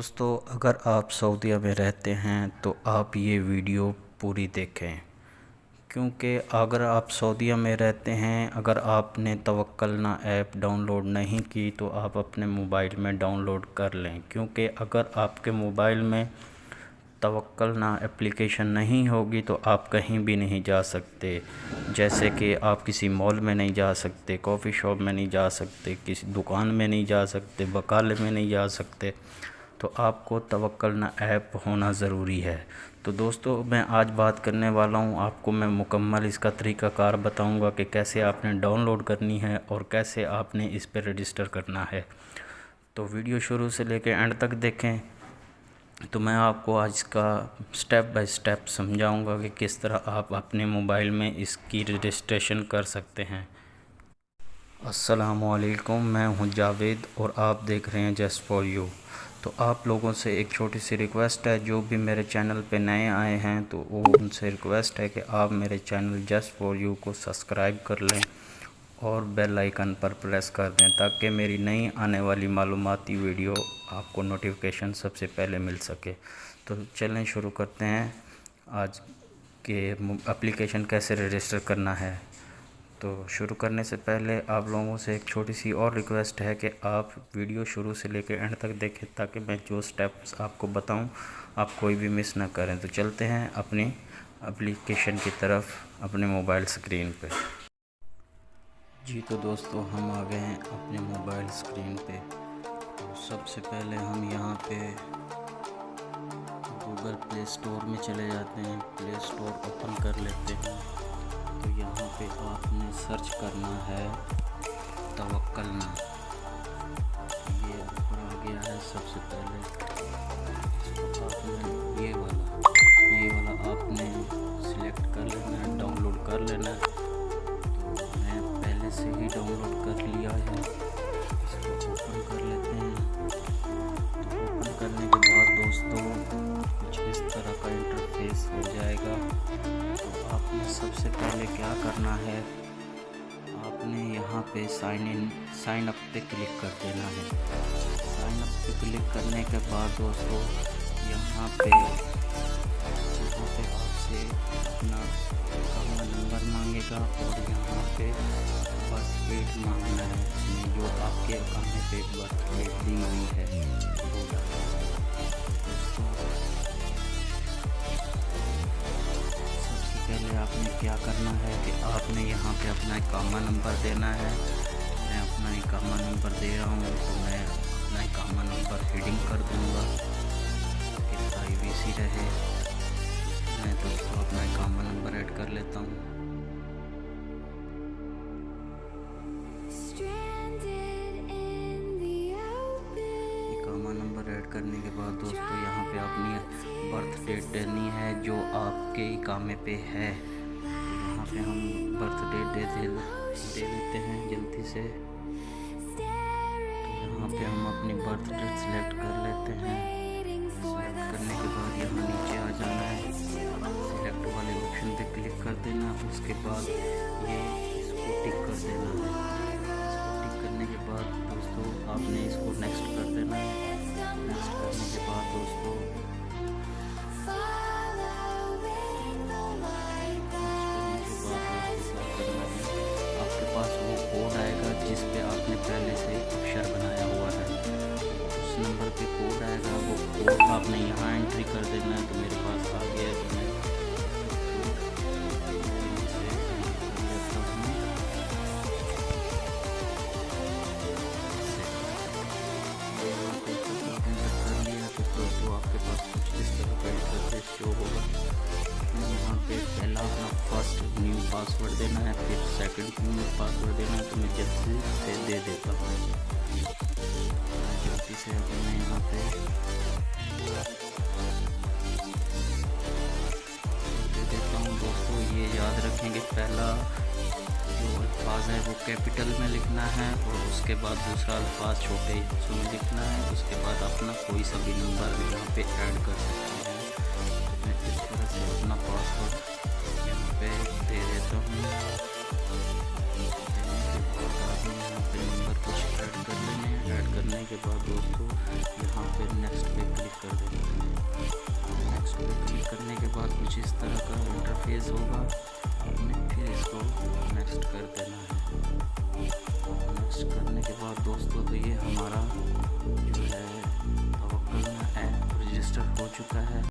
दोस्तों, अगर आप सऊदीया में रहते हैं तो आप ये वीडियो पूरी देखें, क्योंकि अगर आप सऊदीया में रहते हैं, अगर आपने तवक्कलना ऐप डाउनलोड नहीं की तो आप अपने मोबाइल में डाउनलोड कर लें। क्योंकि अगर आपके मोबाइल में तवक्कलना एप्लीकेशन नहीं होगी तो आप कहीं भी नहीं जा सकते। जैसे कि आप किसी मॉल में नहीं जा सकते, कॉफ़ी शॉप में नहीं जा सकते, किसी दुकान में नहीं जा सकते, बकाले में नहीं जा सकते। तो आपको तवक्कलना ऐप होना ज़रूरी है। तो दोस्तों, मैं आज बात करने वाला हूँ, आपको मैं मुकम्मल इसका तरीक़ाकार बताऊँगा कि कैसे आपने डाउनलोड करनी है और कैसे आपने इस पर रजिस्टर करना है। तो वीडियो शुरू से लेकर एंड तक देखें। तो मैं आपको आज इसका स्टेप बाय स्टेप समझाऊंगा कि किस तरह आप अपने मोबाइल में इसकी रजिस्ट्रेशन कर सकते हैं। अस्सलामुअलैकुम, मैं हूं जावेद और आप देख रहे हैं जस्ट फॉर यू। तो आप लोगों से एक छोटी सी रिक्वेस्ट है, जो भी मेरे चैनल पे नए आए हैं तो वो उनसे रिक्वेस्ट है कि आप मेरे चैनल जस्ट फॉर यू को सब्सक्राइब कर लें और बेल आइकन पर प्रेस कर दें, ताकि मेरी नई आने वाली मालूमाती वीडियो आपको नोटिफिकेशन सबसे पहले मिल सके। तो चलें शुरू करते हैं आज के एप्लीकेशन कैसे रजिस्टर करना है। तो शुरू करने से पहले आप लोगों से एक छोटी सी और रिक्वेस्ट है कि आप वीडियो शुरू से लेकर एंड तक देखें, ताकि मैं जो स्टेप्स आपको बताऊं आप कोई भी मिस ना करें। तो चलते हैं अपनी एप्लीकेशन की तरफ अपने मोबाइल स्क्रीन पे। जी तो दोस्तों, हम आ गए हैं अपने मोबाइल स्क्रीन पे। तो सबसे पहले हम यहाँ पे गूगल प्ले स्टोर में चले जाते हैं, प्ले स्टोर ओपन कर लेते हैं। तो यहाँ पे आपने सर्च करना है तवक्कलना। ये ऊपर आ गया है। सबसे पहले इसको आपने ये वाला आपने सिलेक्ट कर लेना है, डाउनलोड कर लेना है। तो मैं पहले से ही डाउनलोड कर लिया है। इसको ओपन कर लेते हैं। तो ओपन करने के बाद दोस्तों कुछ इस तरह का इंटरफेस हो जाएगा। तो आपने सबसे पहले क्या करना है, आपने यहाँ पे साइन अप पे क्लिक कर देना है। साइन अप पे क्लिक करने के बाद दोस्तों यहाँ पे आपसे अपना अकाउंट नंबर मांगेगा और यहाँ पे बर्थ डेट मांगना है, जो आपके अकाउंट पे बर्थ डेट दी हुई है वो डालना है। पहले आपने क्या करना है कि आपने यहाँ पे अपना इकामा नंबर देना है। मैं अपना इकामा नंबर दे रहा हूँ, तो मैं अपना इकामा नंबर रीडिंग कर दूँगा कि प्राइवेसी रहे। मैं दोस्तों अपना इकामा नंबर ऐड कर लेता हूँ। इकामा नंबर ऐड करने के बाद दोस्तों यहाँ पे अपनी बर्थ डेट देनी है जो आपके इकामे पे है। तो यहाँ पे हम बर्थ डेट दे देते हैं जल्दी से। तो यहाँ पे हम अपनी बर्थ डेट सिलेक्ट कर लेते हैं। सिलेक्ट करने के बाद यहाँ नीचे आ जाना है, सिलेक्ट वाले ऑप्शन पे क्लिक कर देना। उसके बाद ये इसको टिक कर देना है। इसको टिक करने के बाद दोस्तों आपने इसको नेक्स्ट कर देना है। नेक्स्ट करने के बाद दोस्तों कोड आएगा जिस पे आपने पहले से अक्षर बनाया हुआ है। उस नंबर पे कोड आएगा, वो कोड आपने यहाँ एंट्री कर देना है। तो मेरे पास आ गया है, तो मैं दोस्तों आपके पास कुछ इस तरह का इंटरफेस शो होगा। यहाँ पे पहला अपना फर्स्ट न्यू पासवर्ड देना है, फिर सेकंड न्यू पासवर्ड देना है। तो मैं जल्दी से दे देता हूँ। जल्दी से अगर मैं यहाँ पे दे देता हूँ दोस्तों, ये याद रखेंगे पहला जो अल्फाज है वो कैपिटल में लिखना है और उसके बाद दूसरा अल्फाज छोटे हिस्सों में लिखना है। उसके बाद अपना कोई सा भी नंबर भी यहाँ पे ऐड कर सकते हैं। तो मैं इस तरह से अपना पासवर्ड यहाँ पे दे देता हूँ। यहाँ पे नंबर कुछ ऐड कर लेने। ऐड करने के बाद दोस्तों यहाँ पे नेक्स्ट पे सक्सेस होगा आपने फिर इसको नेक्स्ट कर देना है। नेक्स्ट करने के बाद दोस्तों तो ये हमारा जो है तवक्कलना ऐप रजिस्टर हो चुका है।